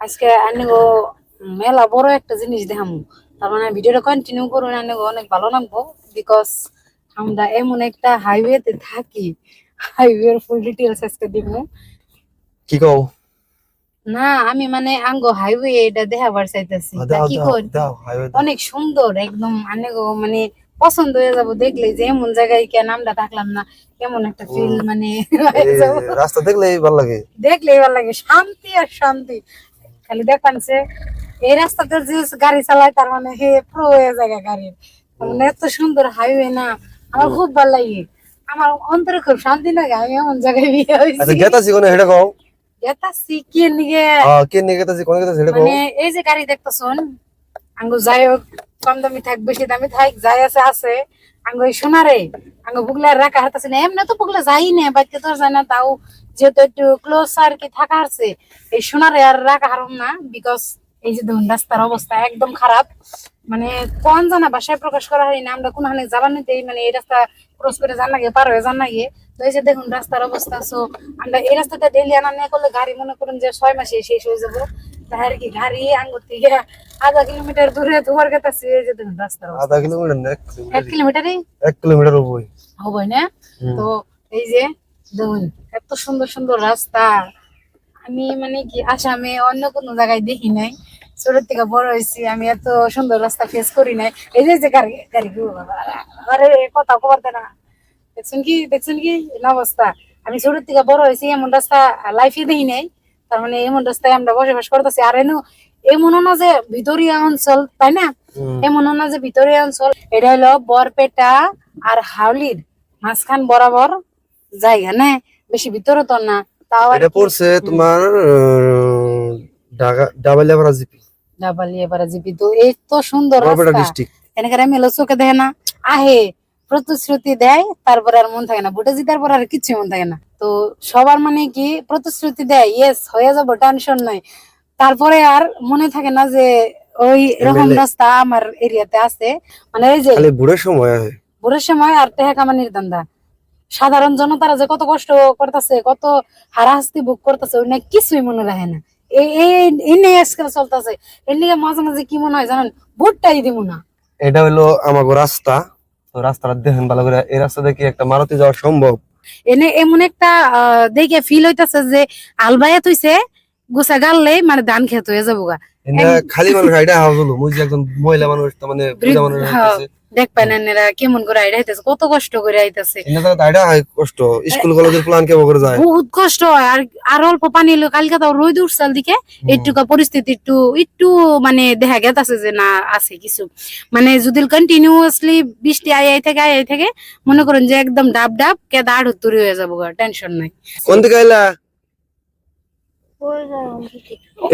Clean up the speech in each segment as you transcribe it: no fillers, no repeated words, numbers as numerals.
আজকে আনিগো মেলা বড় একটা জিনিস দেখামু। তার মানে ভিডিওটা কন্টিনিউ করুন, আনিগো অনেক ভালো লাগবো। বিকজ আমরা এমন একটা হাইওয়েতে থাকি, হাইওয়ের ফুল ডিটেলস আজকে দিব। কি কও? না আমি মানে আঙ্গো হাইওয়ে এটা দেখাবার চাইতেছি। তা দাও কি দাও কর, দাও হাইওয়ে দাও। অনেক সুন্দর একদম। আনিগো মানে পছন্দ হয়ে যাবো দেখলে যে এমন জায়গায় কেন আমরা থাকলাম না, কেমন একটা ফিল মানে হয়ে এই যাবো। রাস্তা দেখলেই ভালো লাগে। দেখলেই ভালো লাগে, শান্তি আর শান্তি। খালি দেখছে এই রাস্তাতে যে গাড়ি চালায় তার মানে হে প্রো হয়ে যায় গাড়ির। মানে এত সুন্দর হাইওয়ে না, আমার খুব ভালো লাগে। আমার অন্তরে খুব শান্তি লাগে। আমি এমন জায়গায় বিয়ে হয়েছি। আচ্ছা গেতাছি কোন হেডে কও? গেতাছি কি নিগে? কে নিয়ে গেতাছি কোন গেতাছি হেডে কও? মানে এই যে গাড়ি দেখতেছুন, আঙ্গু যাই হোক, কম দামি থাক বেশি দামি থাক, যাই আছে আছে। আঙ্গু এই সোনারে আঙ্গু বুগলে আর রাখা হারতাছে না। এমনি তো বুগলে যাই না, বাইতে তো যায় না, তাও যেহেতু একটু ক্লোজ আর কি থাকা হারছে, এই সোনারে আর রাখা হারম না। বিকজ এই যে দেখুন রাস্তার অবস্থা একদম খারাপ। মানে কোন জানা বাসায় প্রকাশ করা হয় না, আমরা কোনখানে যাবার নিতেই মানে এই রাস্তা ক্রস করে যান লাগে, পার হয়ে যান লাগে। তো এই যে দেখুন রাস্তার অবস্থা। সো আমরা এই রাস্তাটা ডেলি আনা নিয়ে করলে গাড়ি মনে করেন যে 6 মাসে শেষ হয়ে যাবো। তাহলে কি গাড়ি আঙ্গুর থেকে আধা কিলোমিটার দূরে তোমার কাছে এই যে দেখুন রাস্তার অবস্থা। আধা কিলোমিটার না 1 কিলোমিটারই 1 কিলোমিটার হবে। হবে না? তো এই যে দেখুন এত সুন্দর সুন্দর রাস্তা। আমি মানে কি আসামে অন্য কোনো জায়গায় দেখি নাই। ছোট থেকে বড় হয়েছি, আমি এত সুন্দর রাস্তা ফেস করি নাই। এই যে গাড়ি গাড়ি আরে কথা কবারতে না। দেখছেন কি না অবস্থা? আমি ছোট থেকে বড় হয়েছি, এমন রাস্তা লাইফে দেখি নাই। তার মানে এমন রাস্তায় আমরা বসবাস করতেছি। আর এমনও না যে ভিতরিয়া অঞ্চল, তাই না? এমনও না যে ভিতরিয়া অঞ্চল। এটা হলো বরপেটা আর হাওলির মাঝখান বরাবর জায়গা, না বেশি ভিতরে তো না। তাও এটা পড়ছে তোমার ঢাকা ডাবলিয়াপাড়া জিপি। ডাবালিয়াপাড়া জিপি। তো এই তো সুন্দর বরপেটা রাস্তা, ডিস্ট্রিক্ট। এখানকার এমএলএ চোখে দেখে না, আহে প্রতিশ্রুতি দেয়, তারপরে আর মন থাকে না, ভোটে জিতার পর আর কিচ্ছু মন থাকে না। তো সবার মানে কি প্রতিশ্রুতি দেয়, ইয়েস হয়ে যাবো, টেনশন নাই। তারপরে আর মনে থাকে না যে ওই এরকম রাস্তা আমার এরিয়াতে আছে। মানে এই যে খালি বুড়ের সময় আছে, ভোটের সময় আর টেহা কামানির ধান্দা। সাধারণ জনতারা যে কত কষ্ট করতেছে, কত হারাহাস্তি ভোগ করতেছে, ওই না কিছুই মনে রাখে না। এই এই নিয়ে আজকাল চলতেছে। এর নিয়ে মাঝে মাঝে কি মনে হয় জানেন, ভোটটাই দিব না। এটা হলো আমাগো রাস্তা। তো রাস্তাটা দেখেন ভালো করে, এই রাস্তা দিয়ে কি একটা মারুতি যাওয়া সম্ভব? এনে এমন একটা দেখে ফিল হইতাছে যে আলবায়া তুইছে গুছা গাললেই মানে ধান খেত হয়ে যাবো গা। খালি মানুষ আইডা হাউস হলো, মুই যে একজন মহিলা মানুষ, তার মানে বুড়া মানুষ হইতাছে। দেখ পাই না এরা কেমন করে আইডা আইতাছে, কত কষ্ট করে আইতাছে। আইডা হয় কষ্ট, স্কুল কলেজের প্ল্যান কেমন করে যায়, বহুত কষ্ট হয়। আর অল্প পানি এলো, কালকে তাও রোদ উঠছাল দিকে একটুকা পরিস্থিতি একটু একটু মানে দেখা গেছে যে না আছে কিছু। মানে যদি কন্টিনিউয়াসলি বৃষ্টি আই থেকে মনে করেন যে একদম ডাব ডাব কেদা আড়ুত্তরি হয়ে যাবো, টেনশন নাই। কোন দিকে আইলা?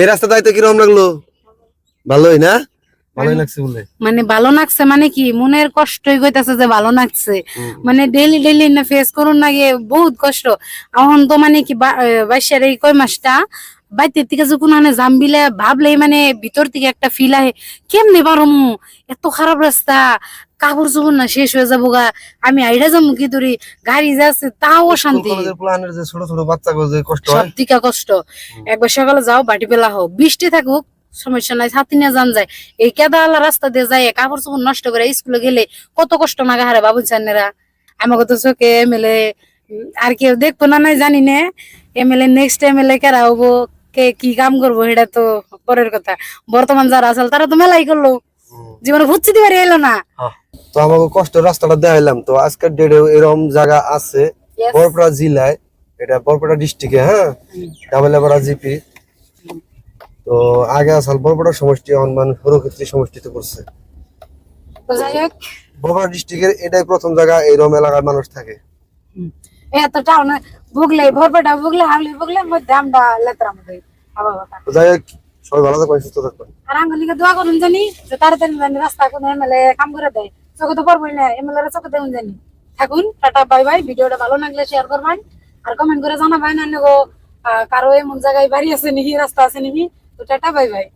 এই রাস্তাটা আইতে কিরকম লাগলো? ভালোই না? ভালোই লাগছে বলে মানে ভালো লাগছে মানে কি মনের কষ্টই কইতাছে যে ভালো লাগছে। মানে ডেইলি ডেইলি না ফেস করুন নাকি বহুত কষ্ট। এখন তো মানে কি বাইশের এই কয় মাসটা বাইতের থেকে যখন মানে জামবিলে ভাবলেই মানে ভিতর থেকে একটা ফিল আহে, কেমনে পারমু এত খারাপ রাস্তা, কাপড় চোপড় না শেষ হয়ে যাবো গা, আমি আইডা যাবো কি ধরি, গাড়ি যাচ্ছে তাও শান্তি। প্ল্যানের যে ছোট ছোট বাচ্চাগুলো যে কষ্ট হয়, সব থেকে কষ্ট। একবার সকালে যাও বাটি বেলা হোক, বৃষ্টি থাকুক সমস্যা নাই, ছাতি নিয়ে যান যায়। এই কেদালা রাস্তা দিয়ে যায় কাপড় চোপড় নষ্ট করে স্কুলে গেলে কত কষ্ট না গাহারে বাবু চান্নেরা। আমাকে তো চোখে এমএলএ আর কেউ দেখবো না নাই জানি না। এমএলএ নেক্সট এমএলএ কেরা হবো, কে কি কাম করবো সেটা তো পরের কথা। বর্তমান যারা আসল তারা তো মেলাই করলো, জীবনে ভুচ্ছি দিবারে এলো না। তো আমাকে কষ্ট রাস্তাটা দেখাইলাম। তো আজকের ডেটে এরকম জায়গা আছে বরপেটা জেলায়, এটা বরপেটা ডিস্ট্রিক্টে, হ্যাঁ, ডাবলিয়াপাড়া জিপি। তো আগে আসল বরপেটা সমষ্টি, মানুষ হরক্ষেত্রী সমষ্টিতে পড়ছে। তো যাই হোক বরপেটা ডিস্ট্রিক্টের এটাই প্রথম জায়গা এরকম এলাকার মানুষ থাকে। এত টাউন বুগলে ভরপেটা বুগলে হামলি বুগলে মধ্যে আমরা লেতরা মধ্যে আবার কথা। তো যাই হোক সবাই ভালো থাকবেন, সুস্থ থাকবেন। আর আঙ্গুলিকে দোয়া করুন জানি যে তাড়াতাড়ি জানি রাস্তা কোনো এমএলএ কাম করে দেয়। চোখে তো পড়বই না, এমএলএ চোখে দেবেন জানি। থাকুন, টাটা বাই বাই। ভিডিওটা ভালো লাগলে শেয়ার করবেন আর কমেন্ট করে জানাবেন কারো এমন জায়গায় বাড়ি আছে নাকি, রাস্তা আছে নাকি। তো টাটা বাই বাই।